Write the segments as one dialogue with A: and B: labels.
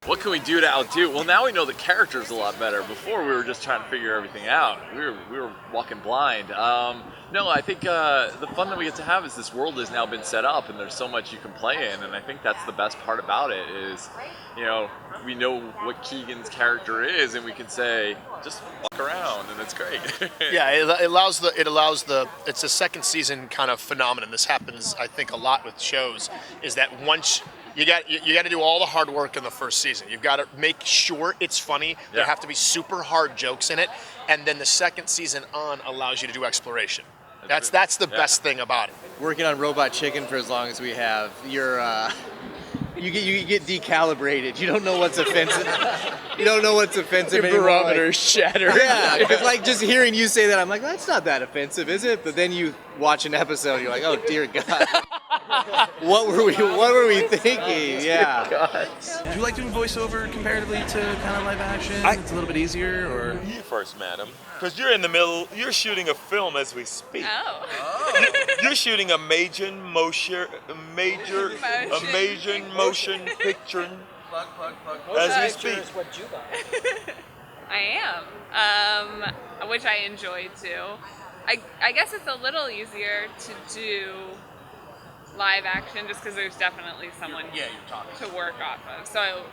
A: What can we do to outdo? Well, now we know the characters a lot better. Before, we were just trying to figure everything out. We were walking blind. No, I think the fun that we get to have is this world has now been set up, and there's so much you can play in. And I think that's the best part about it is, we know what Keegan's character is, and we can say, just walk around, and it's great.
B: Yeah, it allows the. It's a second season kind of phenomenon. This happens, I think, a lot with shows. Is that once you got to do all the hard work in the first season. You've got to make sure it's funny. There have to be super hard jokes in it, and then the second season on allows you to do exploration. That's the best thing about it.
C: Working on Robot Chicken for as long as we have, you get decalibrated. You don't know what's offensive. You don't know what's offensive anymore.
D: Your barometer's shattered.
C: Yeah, because like just hearing you say that, I'm like, that's not that offensive, is it? But then you watch an episode, you're like, oh dear God. What were we thinking? Yeah.
D: Do you like doing voiceover comparatively to kind of live action? It's a little bit easier, or?
E: You first, madam, because you're in the middle. You're shooting a film as we speak.
F: Oh.
E: You're shooting a major motion picture as we speak.
F: I am, which I enjoy too. I guess it's a little easier to do live action just because there's definitely someone to work off of. So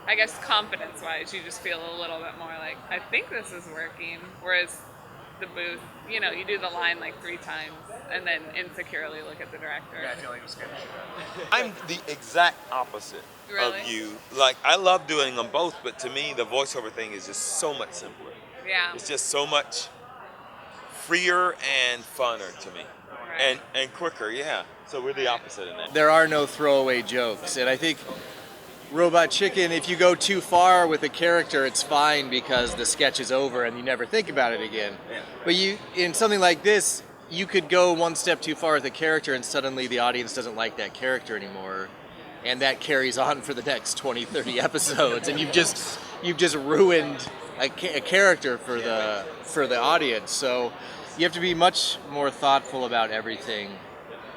F: I guess confidence-wise, you just feel a little bit more like, I think this is working. Whereas the booth, you do the line like 3 times and then insecurely look at the director.
B: Yeah, I feel like it was good.
E: I'm the exact opposite
F: Really?
E: of you. Like, I love doing them both, but to me, the voiceover thing is just so much simpler.
F: Yeah.
E: It's just so much freer and funner to me.
F: Right.
E: And quicker, yeah. So we're the opposite in that.
C: There are no throwaway jokes, and I think Robot Chicken, if you go too far with a character, it's fine because the sketch is over and you never think about it again.
E: Yeah.
C: But in something like this, you could go one step too far with a character and suddenly the audience doesn't like that character anymore. And that carries on for the next 20, 30 episodes. And you've just ruined a character for the audience. So you have to be much more thoughtful about everything.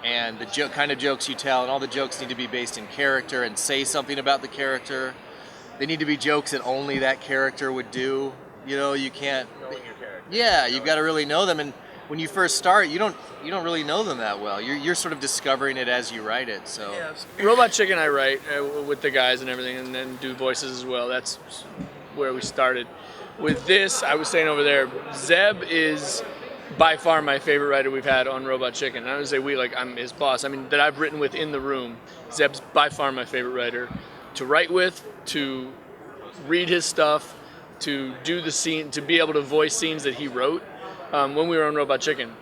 C: And the kind of jokes you tell, and all the jokes need to be based in character and say something about the character. They need to be jokes that only that character would do. You can't.
B: Knowing your character.
C: Yeah, you've got to really know them. And when you first start, you don't really know them that well. You're sort of discovering it as you write it. So.
D: Yeah, Robot Chicken I write with the guys and everything, and then do voices as well. That's where we started. With this, I was saying over there, Zeb is by far my favorite writer we've had on Robot Chicken. And I would say I'm his boss. I mean, that I've written with in the room. Zeb's by far my favorite writer to write with, to read his stuff, to do the scene, to be able to voice scenes that he wrote when we were on Robot Chicken.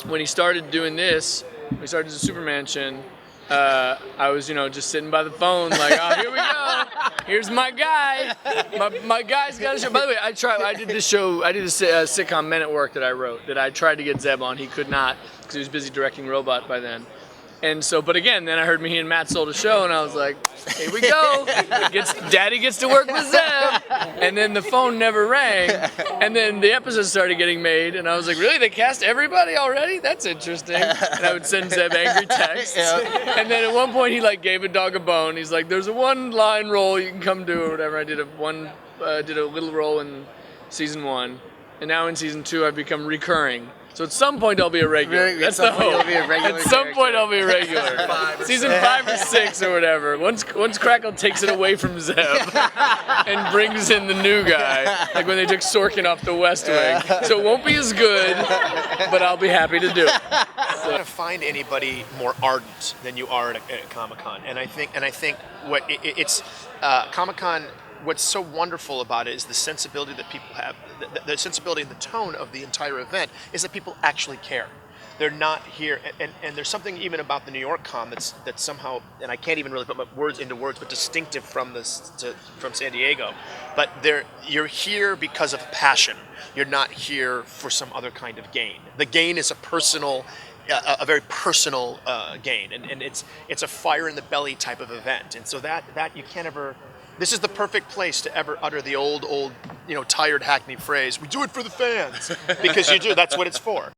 D: When he started doing this, we started the SuperMansion. I was, just sitting by the phone, like, oh, here we go. Here's my guy. My guy's got a show. By the way, I did this show. I did a sitcom Men at Work that I wrote. That I tried to get Zeb on. He could not because he was busy directing Robot by then. And so, but again, then I heard he and Matt sold a show, and I was like, here we go. Daddy gets to work with Zeb. And then the phone never rang. And then the episodes started getting made, and I was like, really? They cast everybody already? That's interesting. And I would send Zeb angry texts. And then at one point, he gave a dog a bone. He's like, there's a 1-line role you can come do or whatever. I did a little role in season 1, and now in season 2, I've become recurring. So at some point I'll be a regular. That's the hope. At some point I'll be a regular. Season 5 or 6 or whatever. Once Crackle takes it away from Zeb and brings in the new guy, like when they took Sorkin off the West Wing. So it won't be as good, but I'll be happy to do it.
B: You're not going to find anybody more ardent than you are at a Comic-Con. And I think what it's Comic-Con. What's so wonderful about it is the sensibility that people have, the sensibility and the tone of the entire event is that people actually care. They're not here, and there's something even about the New York Con that's somehow, and I can't even really put my words into words, but distinctive from San Diego. But you're here because of passion. You're not here for some other kind of gain. The gain is a very personal gain, and it's a fire in the belly type of event, and so that you can't ever. This is the perfect place to ever utter the old, tired Hackney phrase, we do it for the fans. Because you do, that's what it's for.